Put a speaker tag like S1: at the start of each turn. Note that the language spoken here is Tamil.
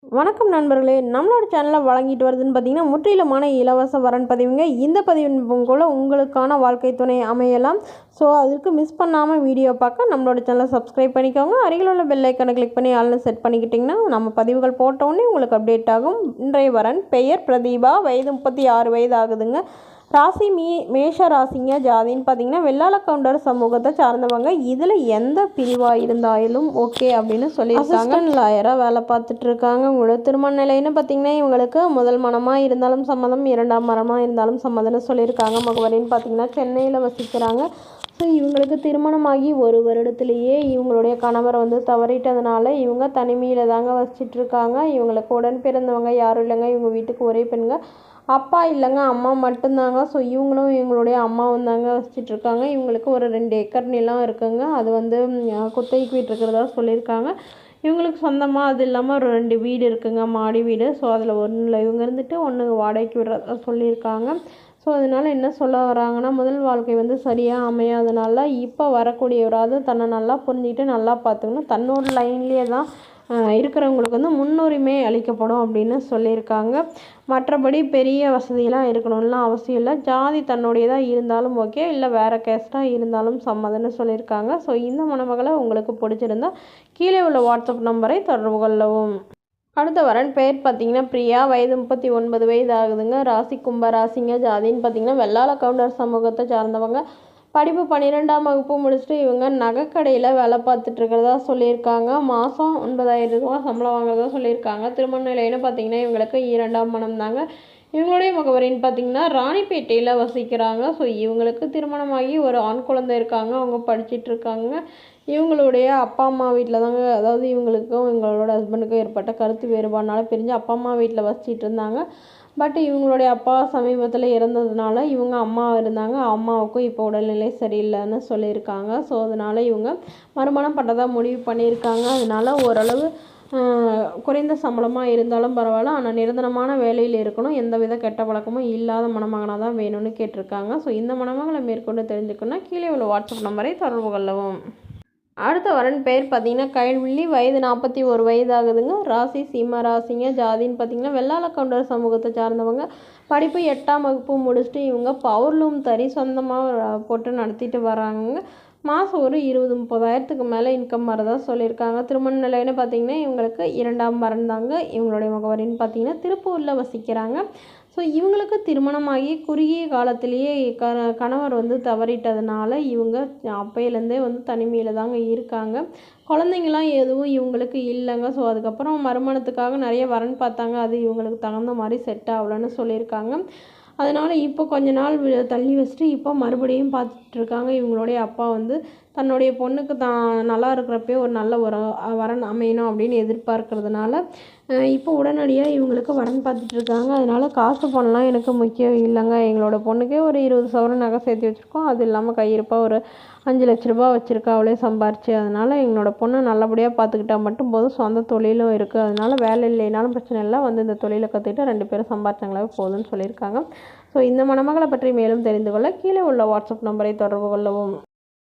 S1: வணக்கம் நண்பர்களே, நம்மளோட சேனலில் வழங்கிட்டு வருதுன்னு பார்த்தீங்கன்னா முற்றிலுமான இலவச வரன் பதிவுங்க. இந்த பதிவின் கூட உங்களுக்கான வாழ்க்கை துணை அமையலாம். ஸோ அதுக்கு மிஸ் பண்ணாமல் வீடியோ பார்க்க நம்மளோட சேனலை சப்ஸ்கிரைப் பண்ணிக்கோங்க. அருகில் உள்ள பெல் ஐக்கனை கிளிக் பண்ணி ஆல்னு செட் பண்ணிக்கிட்டிங்கன்னா நம்ம பதிவுகள் போட்டோடனே உங்களுக்கு அப்டேட் ஆகும். இன்றைய வரன் பெயர் பிரதீபா, வயது 36 வயது ஆகுதுங்க. ராசி மேஷ ராசிங்க. ஜாதின்னு பார்த்தீங்கன்னா வெள்ளாள கவுண்டர் சமூகத்தை சார்ந்தவங்க. இதில் எந்த பிரிவாக இருந்தாலும் ஓகே அப்படின்னு சொல்லியிருக்காங்க. லாயராக வேலை பார்த்துட்டு இருக்காங்க. உங்களோட திருமண நிலைன்னு பார்த்தீங்கன்னா இவங்களுக்கு முதல் மனமாக இருந்தாலும் சம்மதம், இரண்டாம் மனமாக இருந்தாலும் சம்மதம்னு சொல்லியிருக்காங்க. முகவரின்னு பார்த்தீங்கன்னா சென்னையில் வசிக்கிறாங்க. ஸோ இவங்களுக்கு திருமணமாகி ஒரு வருடத்துலேயே இவங்களுடைய கணவர் தவறிட்டதுனால இவங்க தனிமையில் தாங்க வசிச்சிட்ருக்காங்க. இவங்களுக்கு உடன் பிறந்தவங்க யாரும் இல்லைங்க. இவங்க வீட்டுக்கு ஒரே பெண்ங்க. அப்பா இல்லைங்க, அம்மா மட்டும்தாங்க. ஸோ இவங்களும் இவங்களுடைய அம்மாவும் தாங்க வசிச்சிட்ருக்காங்க. இவங்களுக்கு ஒரு 2 ஏக்கர் நிலம் இருக்குங்க. அது குத்தகைக்கு விட்டுருக்கிறதா சொல்லியிருக்காங்க. இவங்களுக்கு சொந்தமாக அது இல்லாமல் ஒரு 2 வீடு இருக்குங்க, மாடி வீடு. ஸோ அதில் ஒன்றில் இவங்க இருந்துட்டு ஒன்று வாடகைக்கு விடுறதா சொல்லியிருக்காங்க. ஸோ அதனால் என்ன சொல்ல வராங்கன்னா, முதல் வாழ்க்கை சரியாக அமையாதனால இப்போ வரக்கூடியவராது தன்னை நல்லா புரிஞ்சுக்கிட்டு நல்லா பார்த்துக்கணும். தன்னோட லைன்லேயே தான் இருக்கிறவங்களுக்கு முன்னுரிமை அளிக்கப்படும் அப்படின்னு சொல்லியிருக்காங்க. மற்றபடி பெரிய வசதியெலாம் இருக்கணும்லாம் அவசியம் இல்லை. ஜாதி தன்னுடையதாக இருந்தாலும் ஓகே, இல்லை வேறு கேஸ்ட்டாக இருந்தாலும் சம்மதம்னு சொல்லியிருக்காங்க. ஸோ இந்த மணமகளை உங்களுக்கு பிடிச்சிருந்தா கீழே உள்ள வாட்ஸ்அப் நம்பரை தொடர்பு கொள்ளவும். அடுத்த வரன் பெயர் பார்த்தீங்கன்னா பிரியா, வயது 39 வயது ஆகுதுங்க. ராசி கும்ப ராசிங்க. ஜாதின்னு பார்த்தீங்கன்னா வெள்ளாள கவுண்டர் சமூகத்தை சார்ந்தவங்க. படிப்பு 12ஆம் வகுப்பு முடிச்சுட்டு இவங்க நகைக்கடையில் வேலை பார்த்துட்ருக்கிறதா சொல்லியிருக்காங்க. மாதம் 9,000 ரூபா சம்பளம் வாங்குறதா சொல்லியிருக்காங்க. திருமண நிலைன்னு பார்த்தீங்கன்னா இவங்களுக்கு 2ஆம் மனம் தாங்க. இவங்களுடைய முகவரின்னு பார்த்தீங்கன்னா ராணிப்பேட்டையில் வசிக்கிறாங்க. ஸோ இவங்களுக்கு திருமணமாகி ஒரு ஆண் குழந்தை இருக்காங்க. அவங்க படிச்சிட்ருக்காங்க. இவங்களுடைய அப்பா அம்மா வீட்டில் தாங்க, அதாவது இவங்களுக்கும் இவங்களோட ஹஸ்பண்டுக்கும் ஏற்பட்ட கருத்து வேறுபாடுனால பிரிஞ்சு அப்பா அம்மா வீட்டில் வசிச்சிட்டு இருந்தாங்க. பட் இவங்களுடைய அப்பா சமீபத்தில் இறந்ததுனால இவங்க அம்மா இருந்தாங்க. அம்மாவுக்கும் இப்போ உடல்நிலை சரியில்லைன்னு சொல்லியிருக்காங்க. ஸோ அதனால் இவங்க மறுமணம் பண்ணுறதா முடிவு பண்ணியிருக்காங்க. அதனால் ஓரளவு குறைந்த சம்பளமாக இருந்தாலும் பரவாயில்ல, ஆனால் நிரந்தரமான வேலையில் இருக்கணும், எந்தவித கெட்ட பழக்கமும் இல்லாத மணமகனாக தான் வேணும்னு கேட்டிருக்காங்க. ஸோ இந்த மணமகளை மேற்கொண்டு தெரிஞ்சுக்கணுன்னா கீழே உள்ள வாட்ஸ்அப் நம்பரை தொடர்பு கொள்ளவும். அடுத்த வரன் பெயர் பார்த்தீங்கன்னா கைல்விழி, வயது 41 வயது ஆகுதுங்க. ராசி சிம்ம ராசிங்க. ஜாதின்னு பார்த்தீங்கன்னா வெள்ளாள கவுண்டர் சமூகத்தை சார்ந்தவங்க. படிப்பு 8ஆம் வகுப்பு முடிச்சுட்டு இவங்க பவர்லூம் தறி சொந்தமாக போட்டு நடத்திட்டு வராங்க. மாதம் ஒரு 20-30,000க்கு மேலே இன்கம் வரதா சொல்லியிருக்காங்க. திருமண நிலைன்னு பார்த்தீங்கன்னா இவங்களுக்கு 2ஆம் வரன் தாங்க. இவங்களுடைய முகவரின்னு பார்த்தீங்கன்னா திருப்பூரில் வசிக்கிறாங்க. ஸோ இவங்களுக்கு திருமணமாகி குறுகிய காலத்திலேயே கணவர் தவறிட்டதுனால இவங்க அப்பையிலேருந்தே தனிமையில் தாங்க இருக்காங்க. குழந்தைங்களாம் எதுவும் இவங்களுக்கு இல்லைங்க. ஸோ அதுக்கப்புறம் மறுமணத்துக்காக நிறைய வரன் பார்த்தாங்க. அது இவங்களுக்கு தகுந்த மாதிரி செட் ஆகலைன்னு சொல்லியிருக்காங்க. அதனால் இப்போ கொஞ்ச நாள் தள்ளி வச்சுட்டு இப்போ மறுபடியும் பார்த்துட்ருக்காங்க. இவங்களுடைய அப்பா தன்னுடைய பொண்ணுக்கு தான் நல்லா இருக்கிறப்பே ஒரு நல்ல வரன் அமையணும் அப்படின்னு எதிர்பார்க்கறதுனால இப்போ உடனடியாக இவங்களுக்கு வரன் பார்த்துட்ருக்காங்க. அதனால் காசு பணம்லாம் எனக்கு முக்கியம் இல்லைங்க. எங்களோட பொண்ணுக்கே ஒரு 20 சவரன் நகை சேர்த்து வச்சுருக்கோம். அது இல்லாமல் கையிருப்பாக ஒரு 5 லட்ச ரூபா வச்சுருக்கா அவளே சம்பாரிச்சு. அதனால் எங்களோட பொண்ணை நல்லபடியாக பார்த்துக்கிட்டா மட்டும் போதும். சொந்த தொழிலும் இருக்குது. அதனால் வேலை இல்லைனாலும் பிரச்சனை இல்லை, இந்த தொழிலை கற்றுக்கிட்டு 2 பேரும் சம்பாரிச்சாங்களாவே போதும்னு சொல்லியிருக்காங்க. ஸோ இந்த மணமகளை பற்றி மேலும் தெரிந்து கொள்ள கீழே உள்ள வாட்ஸ்அப் நம்பரை தொடர்பு கொள்ளவும்.